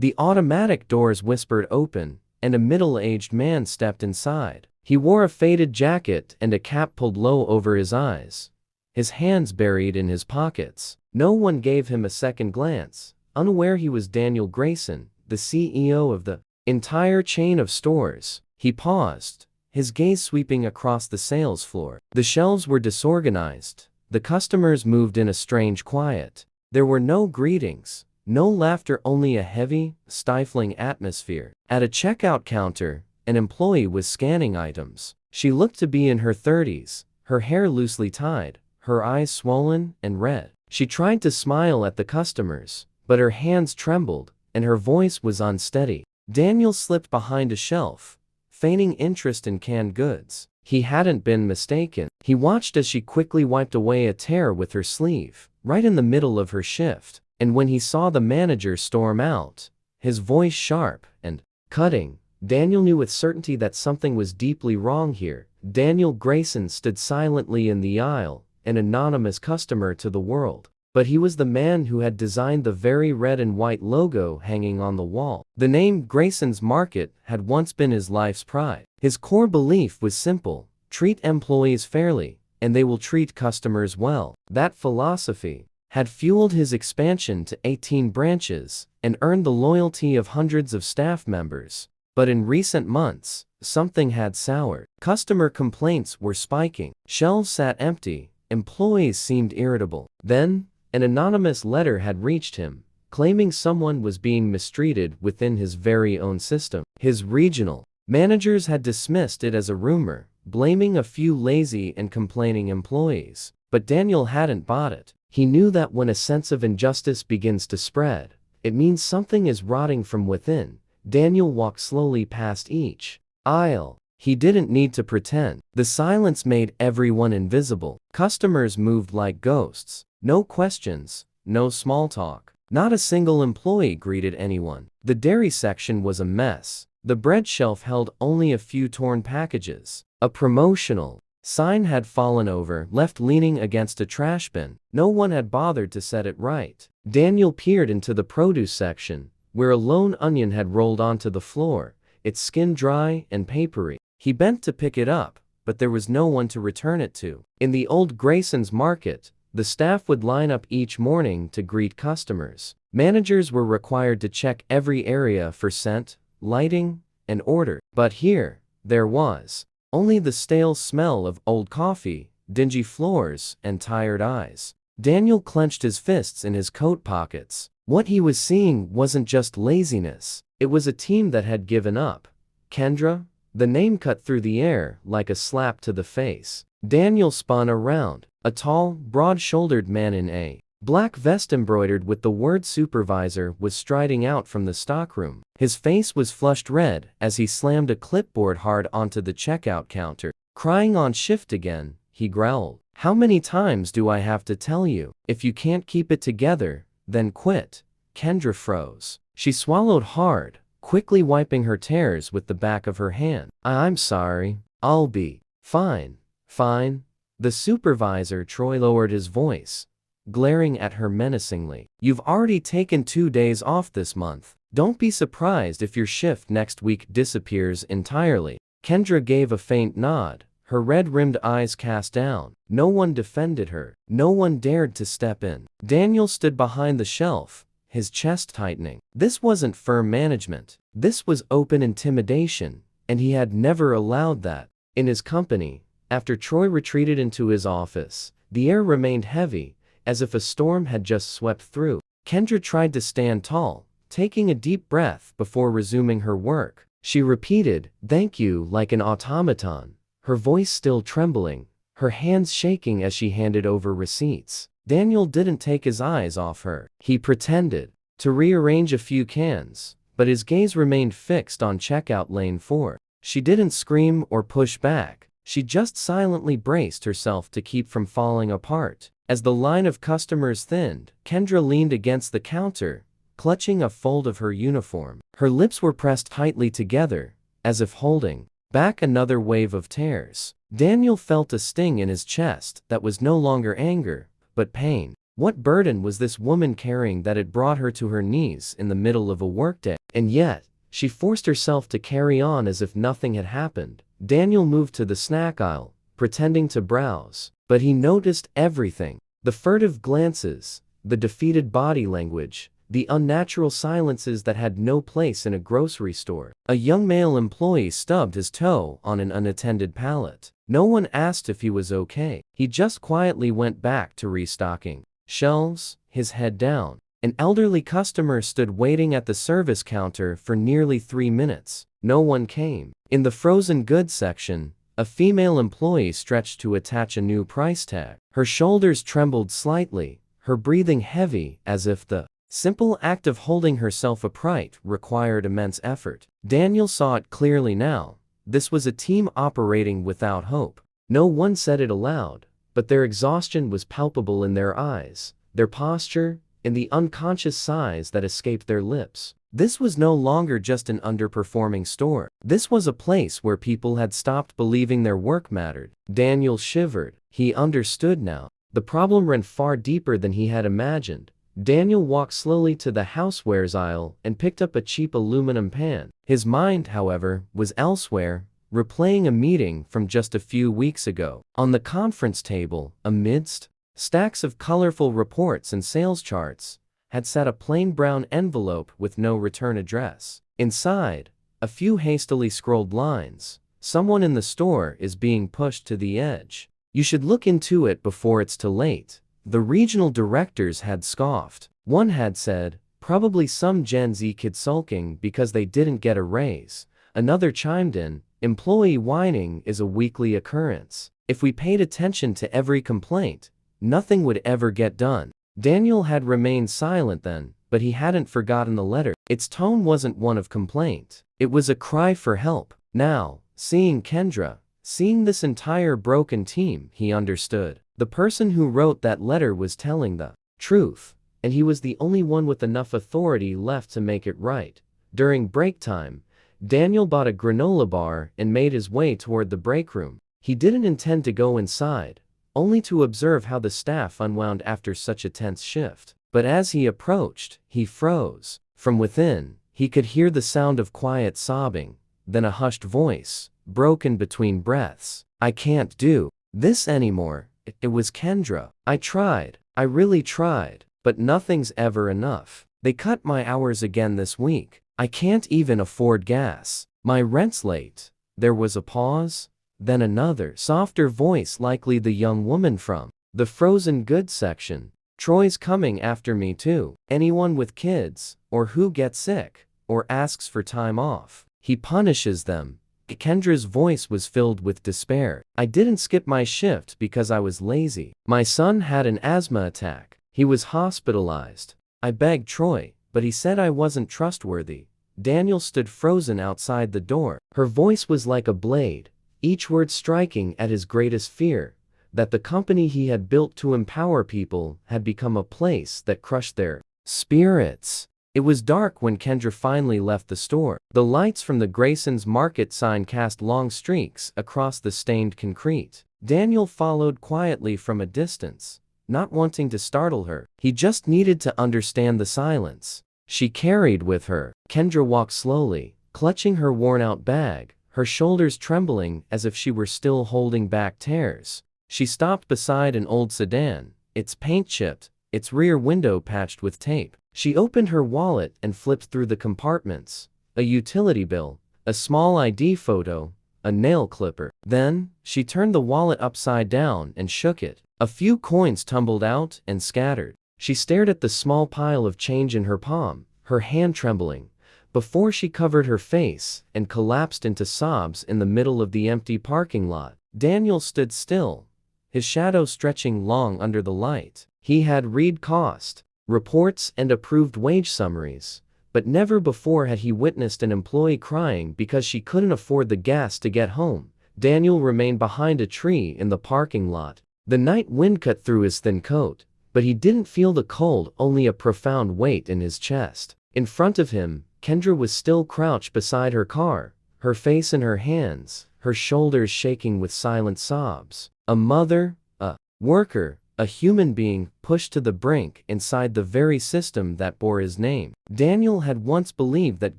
The automatic doors whispered open, and a middle-aged man stepped inside. He wore a faded jacket and a cap pulled low over his eyes, his hands buried in his pockets. No one gave him a second glance, unaware he was Daniel Grayson, the CEO of the entire chain of stores. He paused, his gaze sweeping across the sales floor. The shelves were disorganized. The customers moved in a strange quiet. There were no greetings, no laughter, only a heavy, stifling atmosphere. At a checkout counter, an employee was scanning items. She looked to be in her 30s, her hair loosely tied, her eyes swollen and red. She tried to smile at the customers, but her hands trembled, and her voice was unsteady. Daniel slipped behind a shelf, feigning interest in canned goods. He hadn't been mistaken. He watched as she quickly wiped away a tear with her sleeve, right in the middle of her shift. And when he saw the manager storm out, his voice sharp and cutting, Daniel knew with certainty that something was deeply wrong here. Daniel Grayson stood silently in the aisle, an anonymous customer to the world. But he was the man who had designed the very red and white logo hanging on the wall. The name Grayson's Market had once been his life's pride. His core belief was simple: treat employees fairly, and they will treat customers well. That philosophy had fueled his expansion to 18 branches and earned the loyalty of hundreds of staff members. But in recent months, something had soured. Customer complaints were spiking. Shelves sat empty. Employees seemed irritable. Then, an anonymous letter had reached him, claiming someone was being mistreated within his very own system. His regional managers had dismissed it as a rumor, blaming a few lazy and complaining employees. But Daniel hadn't bought it. He knew that when a sense of injustice begins to spread, it means something is rotting from within. Daniel walked slowly past each aisle. He didn't need to pretend. The silence made everyone invisible. Customers moved like ghosts. No questions, no small talk. Not a single employee greeted anyone. The dairy section was a mess. The bread shelf held only a few torn packages. A promotional sign had fallen over, left leaning against a trash bin. No one had bothered to set it right. Daniel peered into the produce section, where a lone onion had rolled onto the floor, its skin dry and papery. He bent to pick it up, but there was no one to return it to. In the old Grayson's Market, the staff would line up each morning to greet customers. Managers were required to check every area for scent, lighting, and order. But here, there was only the stale smell of old coffee, dingy floors, and tired eyes. Daniel clenched his fists in his coat pockets. What he was seeing wasn't just laziness. It was a team that had given up. Kendra? The name cut through the air like a slap to the face. Daniel spun around. A tall, broad-shouldered man in a black vest embroidered with the word supervisor was striding out from the stockroom. His face was flushed red as he slammed a clipboard hard onto the checkout counter. Crying on shift again, he growled. How many times do I have to tell you? If you can't keep it together, then quit. Kendra froze. She swallowed hard, quickly wiping her tears with the back of her hand. I'm sorry. I'll be fine. Fine. The supervisor, Troy, lowered his voice, glaring at her menacingly. You've already taken 2 days off this month. Don't be surprised if your shift next week disappears entirely. Kendra gave a faint nod, her red-rimmed eyes cast down. No one defended her. No one dared to step in. Daniel stood behind the shelf, his chest tightening. This wasn't firm management. This was open intimidation, and he had never allowed that. In his company, after Troy retreated into his office, the air remained heavy, as if a storm had just swept through. Kendra tried to stand tall, taking a deep breath before resuming her work. She repeated, "Thank you," like an automaton, her voice still trembling, her hands shaking as she handed over receipts. Daniel didn't take his eyes off her. He pretended to rearrange a few cans, but his gaze remained fixed on checkout lane 4. She didn't scream or push back. She just silently braced herself to keep from falling apart. As the line of customers thinned, Kendra leaned against the counter, clutching a fold of her uniform. Her lips were pressed tightly together, as if holding back another wave of tears. Daniel felt a sting in his chest that was no longer anger, but pain. What burden was this woman carrying that it brought her to her knees in the middle of a workday? And yet, she forced herself to carry on as if nothing had happened. Daniel moved to the snack aisle, pretending to browse, but he noticed everything. The furtive glances, the defeated body language, the unnatural silences that had no place in a grocery store. A young male employee stubbed his toe on an unattended pallet. No one asked if he was okay. He just quietly went back to restocking shelves, his head down. An elderly customer stood waiting at the service counter for nearly 3 minutes. No one came. In the frozen goods section, a female employee stretched to attach a new price tag. Her shoulders trembled slightly, her breathing heavy, as if the simple act of holding herself upright required immense effort. Daniel saw it clearly now. This was a team operating without hope. No one said it aloud, but their exhaustion was palpable in their eyes, their posture, in the unconscious sighs that escaped their lips. This was no longer just an underperforming store. This was a place where people had stopped believing their work mattered. Daniel shivered. He understood now. The problem ran far deeper than he had imagined. Daniel walked slowly to the housewares aisle and picked up a cheap aluminum pan. His mind, however, was elsewhere, replaying a meeting from just a few weeks ago. On the conference table, amidst stacks of colorful reports and sales charts, had sat a plain brown envelope with no return address. Inside, a few hastily scrolled lines. Someone in the store is being pushed to the edge. You should look into it before it's too late. The regional directors had scoffed. One had said, probably some Gen Z kid sulking because they didn't get a raise. Another chimed in, employee whining is a weekly occurrence. If we paid attention to every complaint, nothing would ever get done. Daniel had remained silent then, but he hadn't forgotten the letter. Its tone wasn't one of complaint. It was a cry for help. Now, seeing Kendra, seeing this entire broken team, he understood. The person who wrote that letter was telling the truth, and he was the only one with enough authority left to make it right. During break time, Daniel bought a granola bar and made his way toward the break room. He didn't intend to go inside, only to observe how the staff unwound after such a tense shift. But as he approached, he froze. From within, he could hear the sound of quiet sobbing, then a hushed voice, broken between breaths. I can't do this anymore. It was Kendra. I tried. I really tried. But nothing's ever enough. They cut my hours again this week. I can't even afford gas. My rent's late. There was a pause, then another softer voice, likely the young woman from the frozen goods section. Troy's coming after me too. Anyone with kids, or who gets sick, or asks for time off, he punishes them. Kendra's voice was filled with despair. I didn't skip my shift because I was lazy. My son had an asthma attack. He was hospitalized. I begged Troy, but he said I wasn't trustworthy. Daniel stood frozen outside the door. Her voice was like a blade, each word striking at his greatest fear, that the company he had built to empower people had become a place that crushed their spirits. It was dark when Kendra finally left the store. The lights from the Grayson's Market sign cast long streaks across the stained concrete. Daniel followed quietly from a distance, not wanting to startle her. He just needed to understand the silence she carried with her. Kendra walked slowly, clutching her worn-out bag, her shoulders trembling as if she were still holding back tears. She stopped beside an old sedan, its paint chipped, its rear window patched with tape. She opened her wallet and flipped through the compartments. A utility bill, a small ID photo, a nail clipper. Then, she turned the wallet upside down and shook it. A few coins tumbled out and scattered. She stared at the small pile of change in her palm, her hand trembling, before she covered her face and collapsed into sobs in the middle of the empty parking lot. Daniel stood still, his shadow stretching long under the light. He had read cost reports and approved wage summaries, but never before had he witnessed an employee crying because she couldn't afford the gas to get home. Daniel remained behind a tree in the parking lot. The night wind cut through his thin coat, but he didn't feel the cold, only a profound weight in his chest. In front of him, Kendra was still crouched beside her car, her face in her hands, her shoulders shaking with silent sobs. A mother, a worker, a human being pushed to the brink inside the very system that bore his name. Daniel had once believed that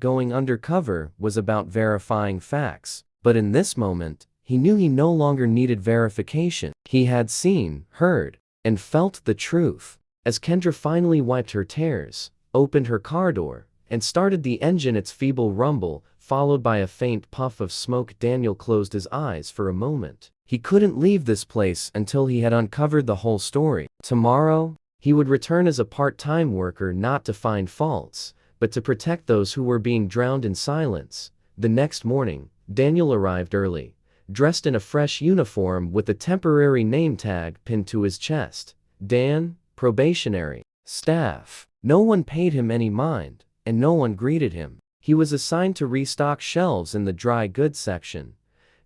going undercover was about verifying facts, but in this moment, he knew he no longer needed verification. He had seen, heard, and felt the truth. As Kendra finally wiped her tears, opened her car door, and started the engine, its feeble rumble, followed by a faint puff of smoke, Daniel closed his eyes for a moment. He couldn't leave this place until he had uncovered the whole story. Tomorrow, he would return as a part-time worker, not to find faults, but to protect those who were being drowned in silence. The next morning, Daniel arrived early, dressed in a fresh uniform with a temporary name tag pinned to his chest. Dan, probationary. Staff. No one paid him any mind, and no one greeted him. He was assigned to restock shelves in the dry goods section,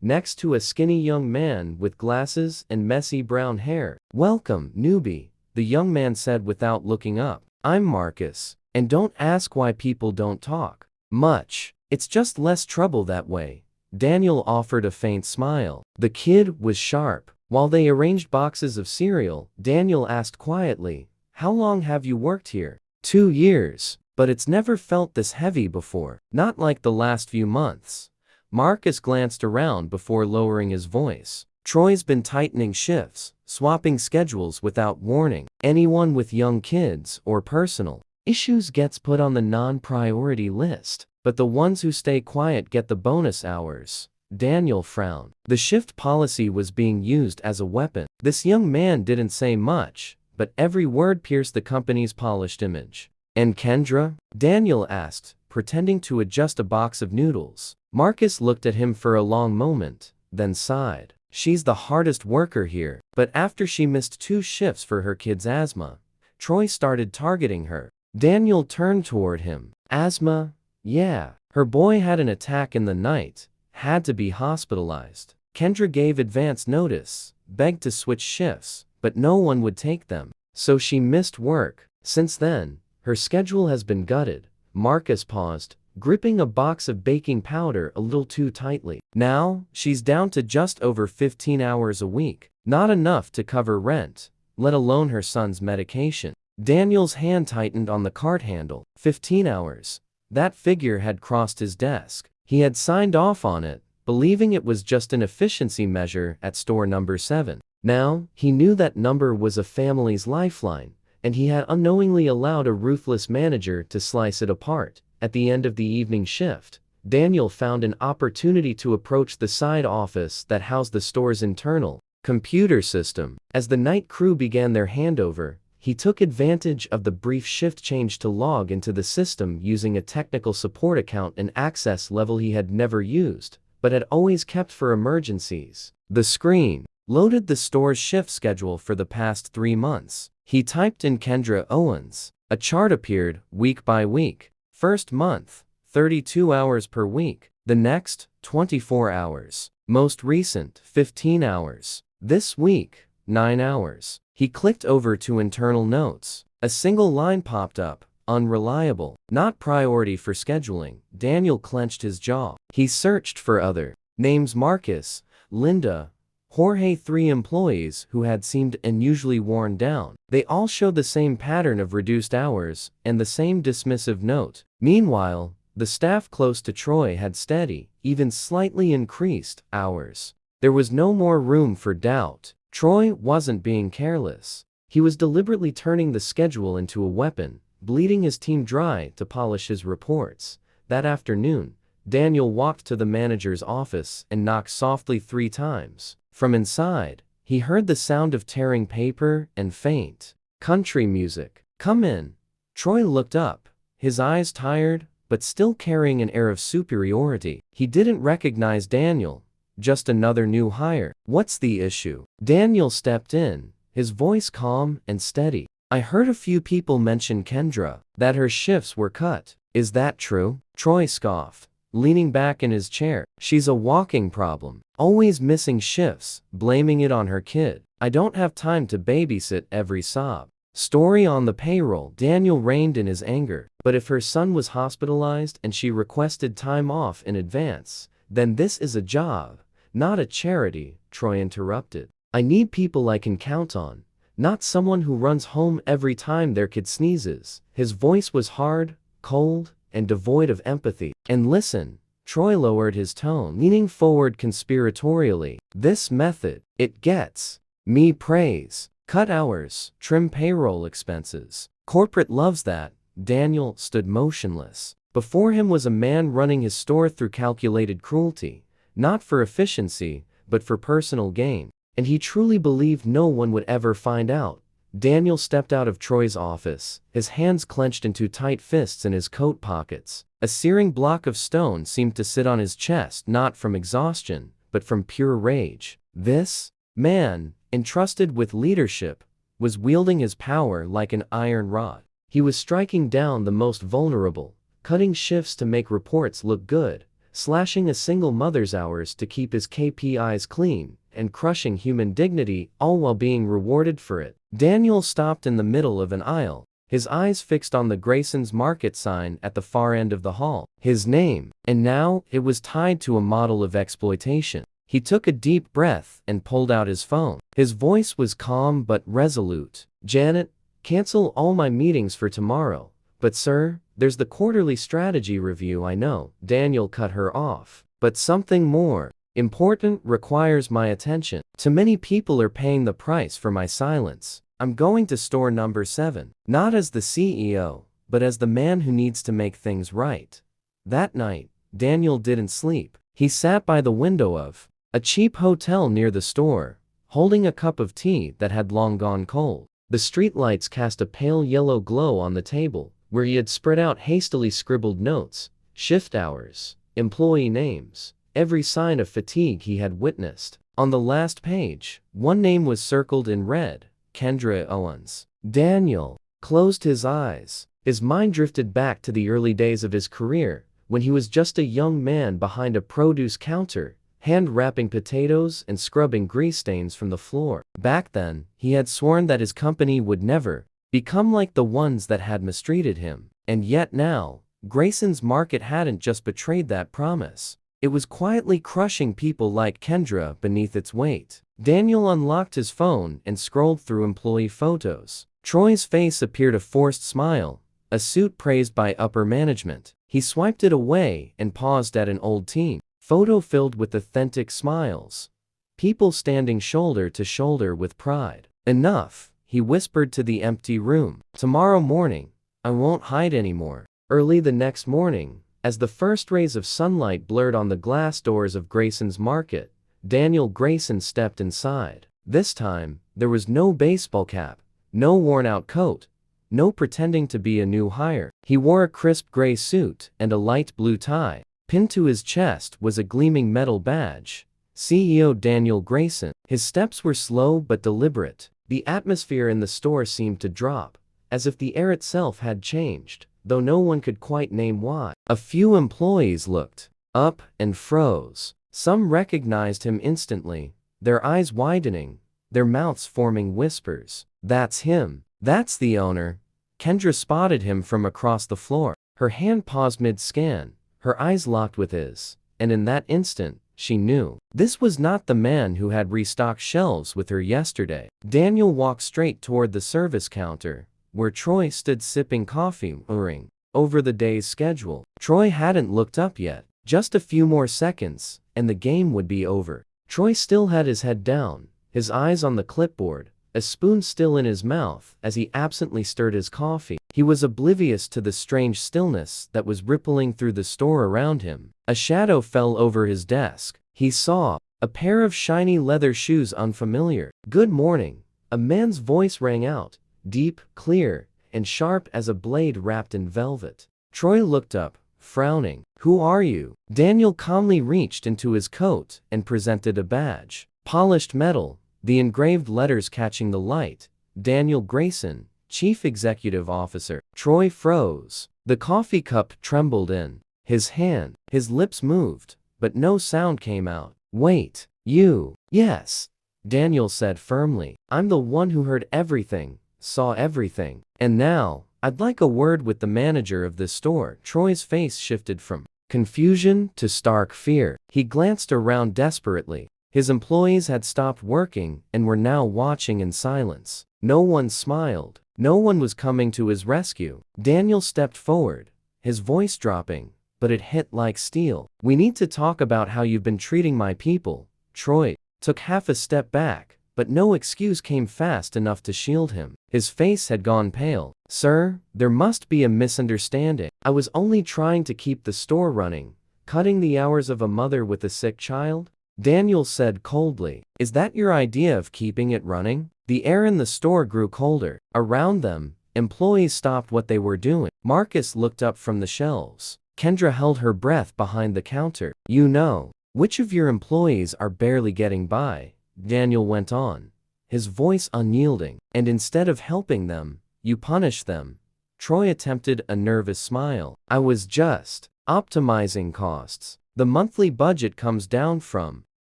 next to a skinny young man with glasses and messy brown hair. "Welcome, newbie," the young man said without looking up. "I'm Marcus, and don't ask why people don't talk much. It's just less trouble that way." Daniel offered a faint smile. The kid was sharp. While they arranged boxes of cereal, Daniel asked quietly, "How long have you worked here?" 2 years. But it's never felt this heavy before. Not like the last few months. Marcus glanced around before lowering his voice. Troy's been tightening shifts, swapping schedules without warning. Anyone with young kids or personal issues gets put on the non-priority list, but the ones who stay quiet get the bonus hours. Daniel frowned. The shift policy was being used as a weapon. This young man didn't say much, but every word pierced the company's polished image. "And Kendra?" Daniel asked, pretending to adjust a box of noodles. Marcus looked at him for a long moment, then sighed. "She's the hardest worker here, but after she missed 2 shifts for her kid's asthma, Troy started targeting her." Daniel turned toward him. "Asthma? Yeah. Her boy had an attack in the night, had to be hospitalized. Kendra gave advance notice, begged to switch shifts, but no one would take them. So she missed work. Since then, her schedule has been gutted." Marcus paused, gripping a box of baking powder a little too tightly. "Now, she's down to just over 15 hours a week. Not enough to cover rent, let alone her son's medication." Daniel's hand tightened on the cart handle. 15 hours. That figure had crossed his desk. He had signed off on it, believing it was just an efficiency measure at store number 7. Now, he knew that number was a family's lifeline, and he had unknowingly allowed a ruthless manager to slice it apart. At the end of the evening shift, Daniel found an opportunity to approach the side office that housed the store's internal computer system. As the night crew began their handover, he took advantage of the brief shift change to log into the system using a technical support account, an access level he had never used, but had always kept for emergencies. The screen loaded the store's shift schedule for the past 3 months. He typed in Kendra Owens. A chart appeared, week by week. First month, 32 hours per week. The next, 24 hours. Most recent, 15 hours. This week, 9 hours. He clicked over to internal notes. A single line popped up, unreliable, not priority for scheduling. Daniel clenched his jaw. He searched for other names: Marcus, Linda, Jorge, 3 employees who had seemed unusually worn down. They all showed the same pattern of reduced hours and the same dismissive note. Meanwhile, the staff close to Troy had steady, even slightly increased, hours. There was no more room for doubt. Troy wasn't being careless. He was deliberately turning the schedule into a weapon, bleeding his team dry to polish his reports. That afternoon, Daniel walked to the manager's office and knocked softly 3 times. From inside, he heard the sound of tearing paper and faint country music. "Come in." Troy looked up, his eyes tired, but still carrying an air of superiority. He didn't recognize Daniel, just another new hire. "What's the issue?" Daniel stepped in, his voice calm and steady. "I heard a few people mention Kendra, that her shifts were cut. Is that true?" Troy scoffed, leaning back in his chair. "She's a walking problem. Always missing shifts, blaming it on her kid. I don't have time to babysit every sob story on the payroll." Daniel reined in his anger. "But if her son was hospitalized and she requested time off in advance, then this is a job, not a charity," Troy interrupted. "I need people I can count on, not someone who runs home every time their kid sneezes. His voice was hard, cold, and devoid of empathy. And listen, Troy lowered his tone, leaning forward conspiratorially. This method, it gets me praise. Cut hours, trim payroll expenses. Corporate loves that. Daniel stood motionless. Before him was a man running his store through calculated cruelty, not for efficiency, but for personal gain. And he truly believed no one would ever find out. Daniel stepped out of Troy's office, his hands clenched into tight fists in his coat pockets. A searing block of stone seemed to sit on his chest, not from exhaustion, but from pure rage. This man, entrusted with leadership, was wielding his power like an iron rod. He was striking down the most vulnerable, cutting shifts to make reports look good, slashing a single mother's hours to keep his KPIs clean, and crushing human dignity, all while being rewarded for it. Daniel stopped in the middle of an aisle, his eyes fixed on the Grayson's Market sign at the far end of the hall. His name, and now it was tied to a model of exploitation. He took a deep breath and pulled out his phone. His voice was calm but resolute. "Janet, cancel all my meetings for tomorrow. But sir, there's the quarterly strategy review, I know." Daniel cut her off. "But something more important requires my attention. Too many people are paying the price for my silence. I'm going to store number 7, not as the CEO, but as the man who needs to make things right." That night, Daniel didn't sleep. He sat by the window of a cheap hotel near the store, holding a cup of tea that had long gone cold. The streetlights cast a pale yellow glow on the table, where he had spread out hastily scribbled notes, shift hours, employee names, every sign of fatigue he had witnessed. On the last page, one name was circled in red: Kendra Owens. Daniel closed his eyes. His mind drifted back to the early days of his career, when he was just a young man behind a produce counter, hand-wrapping potatoes and scrubbing grease stains from the floor. Back then, he had sworn that his company would never become like the ones that had mistreated him. And yet now, Grayson's Market hadn't just betrayed that promise. It was quietly crushing people like Kendra beneath its weight. Daniel unlocked his phone and scrolled through employee photos. Troy's face appeared a forced smile, a suit praised by upper management. He swiped it away and paused at an old team photo filled with authentic smiles. People standing shoulder to shoulder with pride. "Enough," he whispered to the empty room. "Tomorrow morning, I won't hide anymore." Early the next morning, as the first rays of sunlight blurred on the glass doors of Grayson's Market, Daniel Grayson stepped inside. This time, there was no baseball cap, no worn-out coat, no pretending to be a new hire. He wore a crisp gray suit and a light blue tie. Pinned to his chest was a gleaming metal badge: CEO Daniel Grayson. His steps were slow but deliberate. The atmosphere in the store seemed to drop, as if the air itself had changed, though no one could quite name why. A few employees looked up and froze. Some recognized him instantly, their eyes widening, their mouths forming whispers. "That's him. That's the owner." Kendra spotted him from across the floor. Her hand paused mid-scan, her eyes locked with his, and in that instant, she knew. This was not the man who had restocked shelves with her yesterday. Daniel walked straight toward the service counter, where Troy stood sipping coffee, worrying over the day's schedule. Troy hadn't looked up yet. Just a few more seconds, and the game would be over. Troy still had his head down, his eyes on the clipboard, a spoon still in his mouth as he absently stirred his coffee. He was oblivious to the strange stillness that was rippling through the store around him. A shadow fell over his desk. He saw a pair of shiny leather shoes, unfamiliar. "Good morning," a man's voice rang out, deep, clear, and sharp as a blade wrapped in velvet. Troy looked up, frowning. "Who are you?" Daniel calmly reached into his coat and presented a badge. Polished metal, the engraved letters catching the light: Daniel Grayson, Chief Executive Officer. Troy froze. The coffee cup trembled in his hand. His lips moved, but no sound came out. "Wait, you..." "Yes," Daniel said firmly. "I'm the one who heard everything, saw everything. And now, I'd like a word with the manager of this store." Troy's face shifted from confusion to stark fear. He glanced around desperately. His employees had stopped working and were now watching in silence. No one smiled. No one was coming to his rescue. Daniel stepped forward, his voice dropping, but it hit like steel. "We need to talk about how you've been treating my people." Troy took half a step back, but no excuse came fast enough to shield him. His face had gone pale. "Sir, there must be a misunderstanding. I was only trying to keep the store running, cutting the hours of a mother with a sick child," Daniel said coldly. "Is that your idea of keeping it running?" The air in the store grew colder. Around them, employees stopped what they were doing. Marcus looked up from the shelves. Kendra held her breath behind the counter. "You know, which of your employees are barely getting by?" Daniel went on, his voice unyielding. "And instead of helping them, you punish them." Troy attempted a nervous smile. "I was just optimizing costs. The monthly budget comes down from."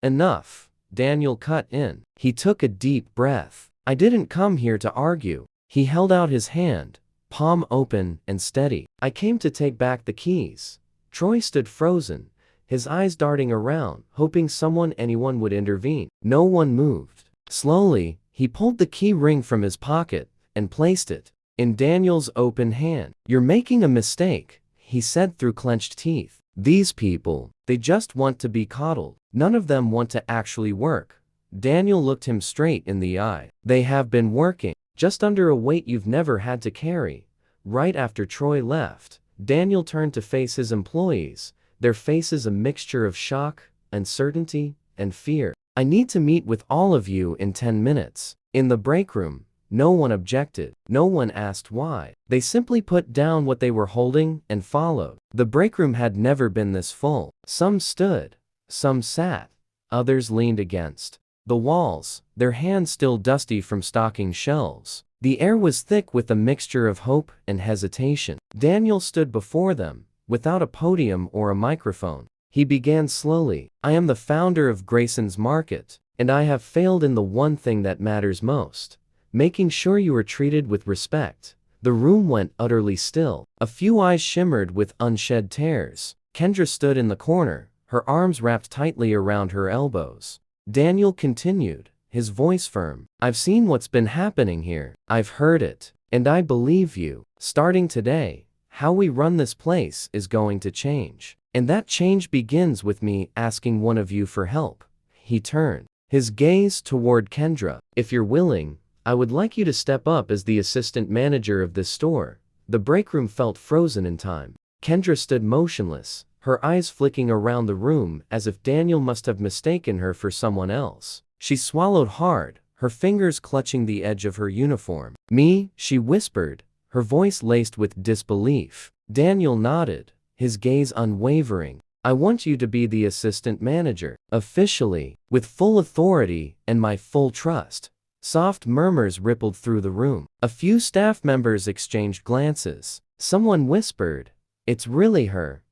"Enough," Daniel cut in. He took a deep breath. "I didn't come here to argue." He held out his hand, palm open and steady. "I came to take back the keys." Troy stood frozen, his eyes darting around, hoping anyone would intervene. No one moved. Slowly, he pulled the key ring from his pocket and placed it in Daniel's open hand. "You're making a mistake," he said through clenched teeth. "These people, they just want to be coddled. None of them want to actually work." Daniel looked him straight in the eye. "They have been working, just under a weight you've never had to carry." Right after Troy left, Daniel turned to face his employees, their faces a mixture of shock, uncertainty, and fear. "I need to meet with all of you in 10 minutes. In the break room, no one objected. No one asked why. They simply put down what they were holding and followed. The break room had never been this full. Some stood, some sat, others leaned against the walls, their hands still dusty from stocking shelves. The air was thick with a mixture of hope and hesitation. Daniel stood before them, without a podium or a microphone. He began slowly. "I am the founder of Grayson's Market, and I have failed in the one thing that matters most: making sure you are treated with respect." The room went utterly still. A few eyes shimmered with unshed tears. Kendra stood in the corner, her arms wrapped tightly around her elbows. Daniel continued, his voice firm. "I've seen what's been happening here. I've heard it. And I believe you. Starting today, how we run this place is going to change. And that change begins with me asking one of you for help." He turned his gaze toward Kendra. "If you're willing, I would like you to step up as the assistant manager of this store." The break room felt frozen in time. Kendra stood motionless, her eyes flicking around the room as if Daniel must have mistaken her for someone else. She swallowed hard, her fingers clutching the edge of her uniform. "Me?" she whispered, her voice laced with disbelief. Daniel nodded, his gaze unwavering. "I want you to be the assistant manager, officially, with full authority and my full trust." Soft murmurs rippled through the room. A few staff members exchanged glances. Someone whispered, "It's really her."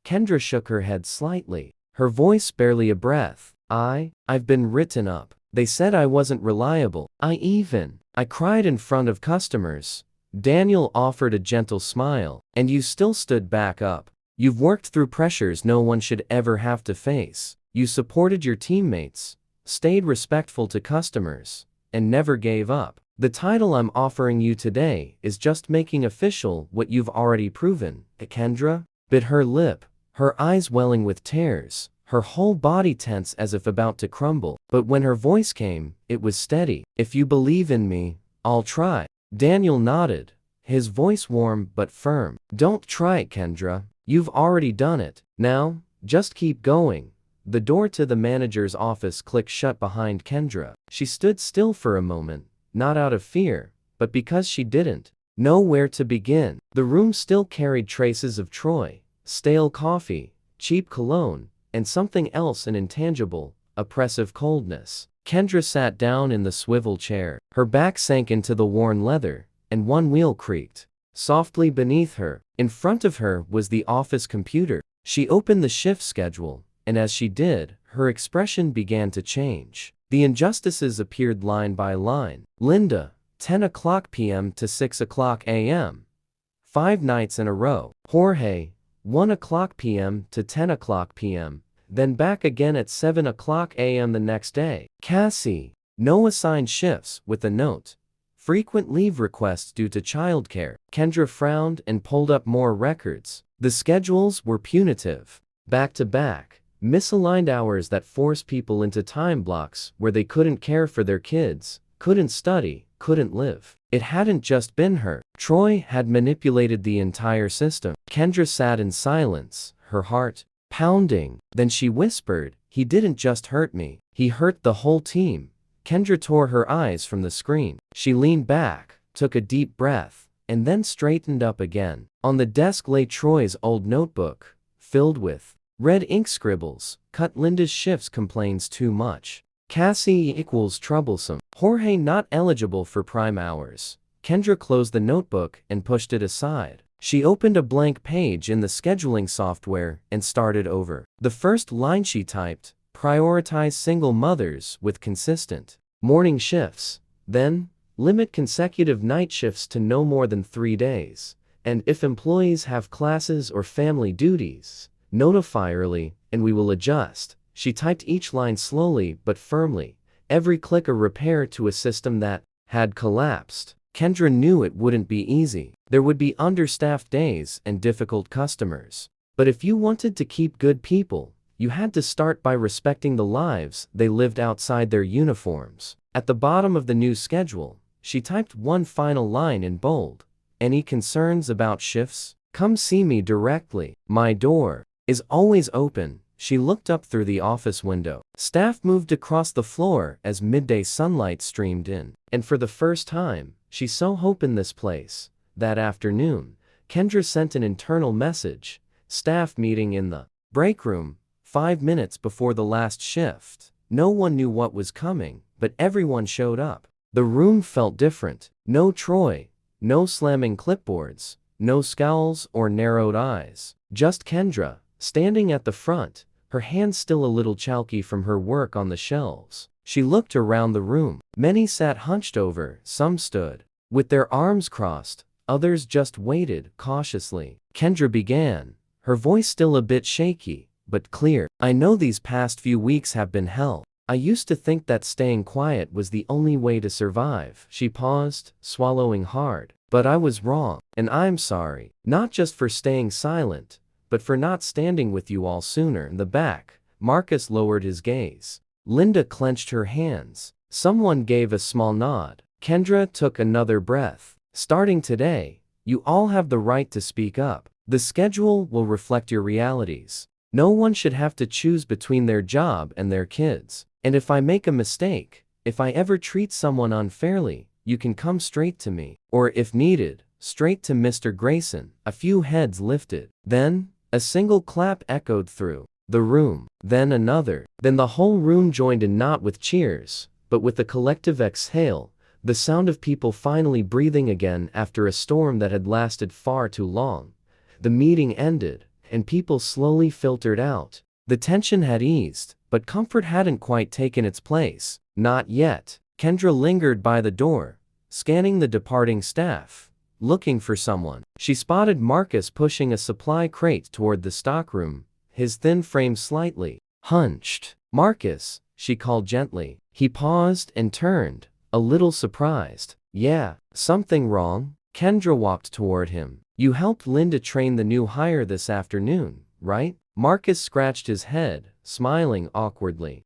Kendra shook her head slightly, her voice barely a breath. I've been written up. They said I wasn't reliable. I cried in front of customers." Daniel offered a gentle smile. "And you still stood back up. You've worked through pressures no one should ever have to face. You supported your teammates, stayed respectful to customers, and never gave up. The title I'm offering you today is just making official what you've already proven." Kendra bit her lip, her eyes welling with tears, her whole body tense as if about to crumble. But when her voice came, it was steady. "If you believe in me, I'll try." Daniel nodded, his voice warm but firm. "Don't try it, Kendra. You've already done it. Now, just keep going." The door to the manager's office clicked shut behind Kendra. She stood still for a moment, not out of fear, but because she didn't know where to begin. The room still carried traces of Troy, stale coffee, cheap cologne, and something else, an intangible, oppressive coldness. Kendra sat down in the swivel chair. Her back sank into the worn leather, and one wheel creaked softly beneath her. In front of her was the office computer. She opened the shift schedule, and as she did, her expression began to change. The injustices appeared line by line. Linda, 10 p.m. to 6 a.m. 5 nights in a row. Jorge, 1 p.m. to 10 p.m., then back again at 7 a.m. the next day. Cassie, no assigned shifts, with a note: Frequent leave requests due to childcare. Kendra frowned and pulled up more records. The schedules were punitive. Back to back. Misaligned hours that force people into time blocks where they couldn't care for their kids, couldn't study, couldn't live. It hadn't just been her. Troy had manipulated the entire system. Kendra sat in silence, her heart pounding. Then she whispered, "He didn't just hurt me. He hurt the whole team." Kendra tore her eyes from the screen. She leaned back, took a deep breath, and then straightened up again. On the desk lay Troy's old notebook, filled with red ink scribbles. Cut Linda's shifts, complains too much. Cassie equals troublesome. Jorge not eligible for prime hours. Kendra closed the notebook and pushed it aside. She opened a blank page in the scheduling software and started over. The first line she typed, prioritize single mothers with consistent morning shifts. Then, limit consecutive night shifts to no more than 3 days. And if employees have classes or family duties, notify early, and we will adjust. She typed each line slowly but firmly, every click a repair to a system that had collapsed. Kendra knew it wouldn't be easy. There would be understaffed days and difficult customers. But if you wanted to keep good people, you had to start by respecting the lives they lived outside their uniforms. At the bottom of the new schedule, she typed one final line in bold. Any concerns about shifts? Come see me directly. My door is always open. She looked up through the office window. Staff moved across the floor as midday sunlight streamed in. And for the first time, she saw hope in this place. That afternoon, Kendra sent an internal message. Staff meeting in the break room, 5 minutes before the last shift. No one knew what was coming, but everyone showed up. The room felt different. No Troy, no slamming clipboards, no scowls or narrowed eyes. Just Kendra, standing at the front, her hands still a little chalky from her work on the shelves. She looked around the room. Many sat hunched over, some stood with their arms crossed, others just waited cautiously. Kendra began, her voice still a bit shaky, but clear. I know these past few weeks have been hell. I used to think that staying quiet was the only way to survive. She paused, swallowing hard. But I was wrong, and I'm sorry. Not just for staying silent, but for not standing with you all sooner. In the back, Marcus lowered his gaze. Linda clenched her hands. Someone gave a small nod. Kendra took another breath. Starting today, you all have the right to speak up. The schedule will reflect your realities. No one should have to choose between their job and their kids. And if I make a mistake, if I ever treat someone unfairly, you can come straight to me. Or if needed, straight to Mr. Grayson. A few heads lifted. Then, a single clap echoed through the room. Then another. Then the whole room joined in, not with cheers, but with a collective exhale, the sound of people finally breathing again after a storm that had lasted far too long. The meeting ended, and people slowly filtered out. The tension had eased, but comfort hadn't quite taken its place. Not yet. Kendra lingered by the door, scanning the departing staff, looking for someone. She spotted Marcus pushing a supply crate toward the stockroom, his thin frame slightly hunched. "Marcus," she called gently. He paused and turned, a little surprised. "Yeah, something wrong?" Kendra walked toward him. "You helped Linda train the new hire this afternoon, right?" Marcus scratched his head, smiling awkwardly.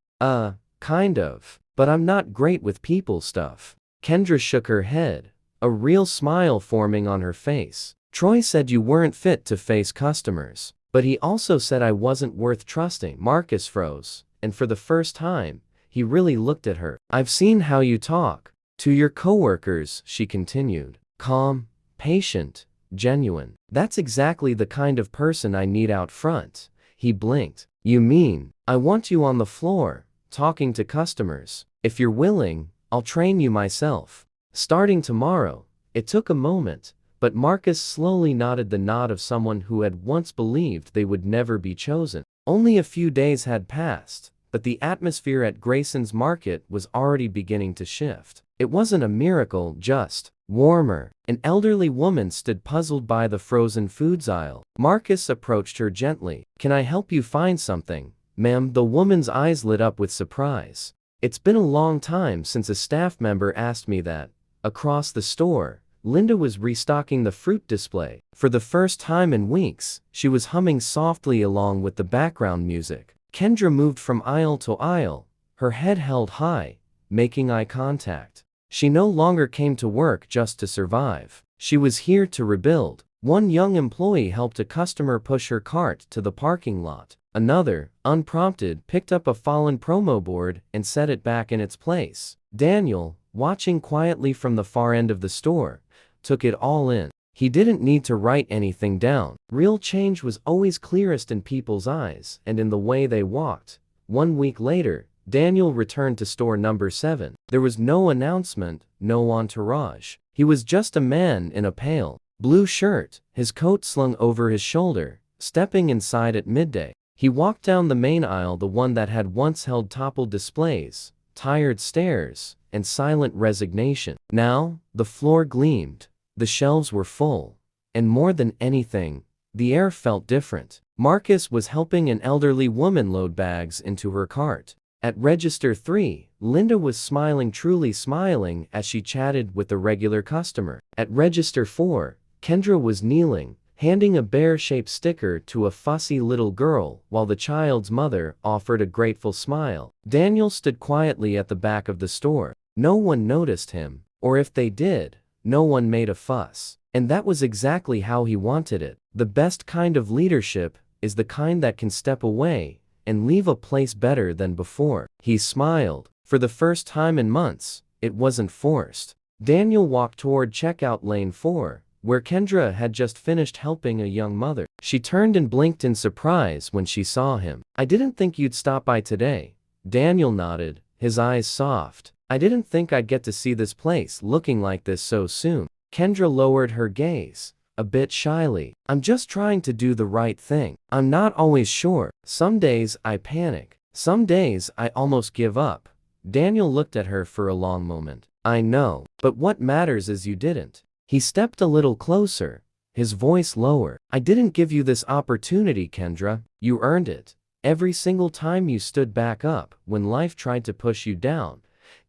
Kind of. But I'm not great with people stuff." Kendra shook her head, a real smile forming on her face. "Troy said you weren't fit to face customers. But he also said I wasn't worth trusting." Marcus froze, and for the first time, he really looked at her. "I've seen how you talk to your coworkers," she continued. "Calm, patient, genuine. That's exactly the kind of person I need out front." He blinked. "You mean, I want you on the floor, talking to customers. If you're willing, I'll train you myself. Starting tomorrow." It took a moment, but Marcus slowly nodded, the nod of someone who had once believed they would never be chosen. Only a few days had passed, but the atmosphere at Grayson's Market was already beginning to shift. It wasn't a miracle, just warmer. An elderly woman stood puzzled by the frozen foods aisle. Marcus approached her gently. "Can I help you find something, ma'am?" The woman's eyes lit up with surprise. "It's been a long time since a staff member asked me that." Across the store, Linda was restocking the fruit display. For the first time in weeks, she was humming softly along with the background music. Kendra moved from aisle to aisle, her head held high, making eye contact. She no longer came to work just to survive. She was here to rebuild. One young employee helped a customer push her cart to the parking lot. Another, unprompted, picked up a fallen promo board and set it back in its place. Daniel, watching quietly from the far end of the store, took it all in. He didn't need to write anything down. Real change was always clearest in people's eyes and in the way they walked. 1 week later, Daniel returned to store number 7. There was no announcement, no entourage. He was just a man in a pale blue shirt, his coat slung over his shoulder, stepping inside at midday. He walked down the main aisle, the one that had once held toppled displays, tired stares, and silent resignation. Now, the floor gleamed, the shelves were full, and more than anything, the air felt different. Marcus was helping an elderly woman load bags into her cart. At register 3, Linda was smiling, truly smiling, as she chatted with a regular customer. At register 4, Kendra was kneeling, handing a bear-shaped sticker to a fussy little girl, while the child's mother offered a grateful smile. Daniel stood quietly at the back of the store. No one noticed him, or if they did, no one made a fuss. And that was exactly how he wanted it. The best kind of leadership is the kind that can step away and leave a place better than before. He smiled. For the first time in months, it wasn't forced. Daniel walked toward checkout lane 4, where Kendra had just finished helping a young mother. She turned and blinked in surprise when she saw him. "I didn't think you'd stop by today." Daniel nodded, his eyes soft. "I didn't think I'd get to see this place looking like this so soon." Kendra lowered her gaze, a bit shyly. "I'm just trying to do the right thing. I'm not always sure. Some days I panic. Some days I almost give up." Daniel looked at her for a long moment. "I know, but what matters is you didn't." He stepped a little closer, his voice lower. "I didn't give you this opportunity, Kendra. You earned it. Every single time you stood back up when life tried to push you down."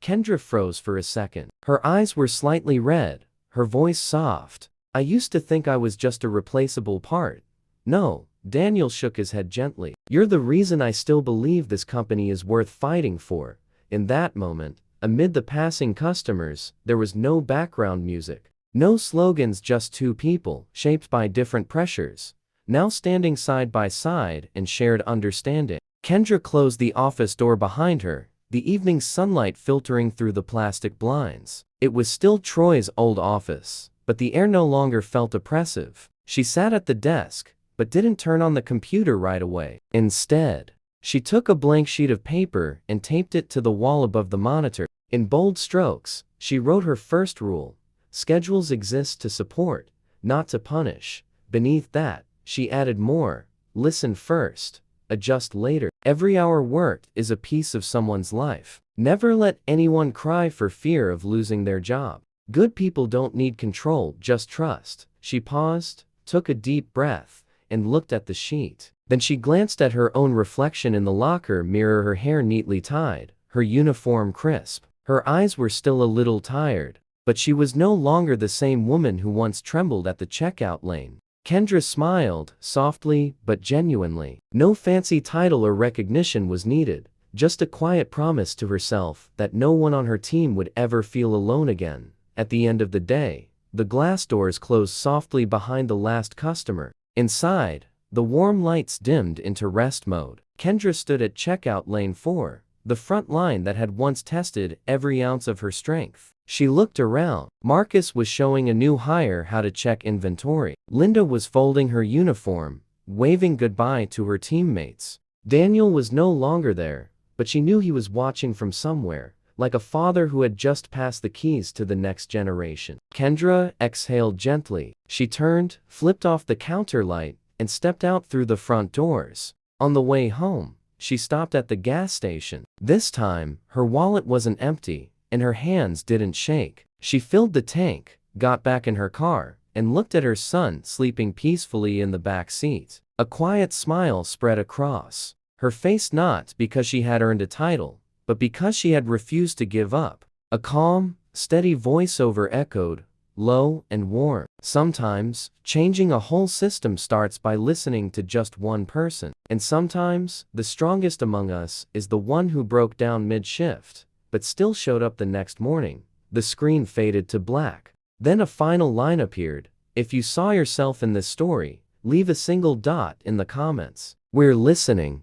Kendra froze for a second. Her eyes were slightly red, her voice soft. "I used to think I was just a replaceable part." "No," Daniel shook his head gently. "You're the reason I still believe this company is worth fighting for." In that moment, amid the passing customers, there was no background music. No slogans, just two people, shaped by different pressures, now standing side by side in shared understanding. Kendra closed the office door behind her, the evening sunlight filtering through the plastic blinds. It was still Troy's old office, but the air no longer felt oppressive. She sat at the desk, but didn't turn on the computer right away. Instead, she took a blank sheet of paper and taped it to the wall above the monitor. In bold strokes, she wrote her first rule: schedules exist to support, not to punish. Beneath that, she added more: listen first, adjust later. Every hour worked is a piece of someone's life. Never let anyone cry for fear of losing their job. Good people don't need control, just trust. She paused, took a deep breath, and looked at the sheet. Then she glanced at her own reflection in the locker mirror, her hair neatly tied, her uniform crisp. Her eyes were still a little tired, but she was no longer the same woman who once trembled at the checkout lane. Kendra smiled, softly but genuinely. No fancy title or recognition was needed, just a quiet promise to herself that no one on her team would ever feel alone again. At the end of the day, the glass doors closed softly behind the last customer. Inside, the warm lights dimmed into rest mode. Kendra stood at checkout lane 4, the front line that had once tested every ounce of her strength. She looked around. Marcus was showing a new hire how to check inventory. Linda was folding her uniform, waving goodbye to her teammates. Daniel was no longer there, but she knew he was watching from somewhere, like a father who had just passed the keys to the next generation. Kendra exhaled gently. She turned, flipped off the counter light, and stepped out through the front doors. On the way home, she stopped at the gas station. This time, her wallet wasn't empty, and her hands didn't shake. She filled the tank, got back in her car, and looked at her son sleeping peacefully in the back seat. A quiet smile spread across her face, not because she had earned a title, but because she had refused to give up. A calm, Steady voiceover echoed, low and warm. Sometimes, changing a whole system starts by listening to just one person. And sometimes, the strongest among us is the one who broke down mid-shift, but still showed up the next morning. The screen faded to black. Then a final line appeared. If you saw yourself in this story, leave a single dot in the comments. We're listening.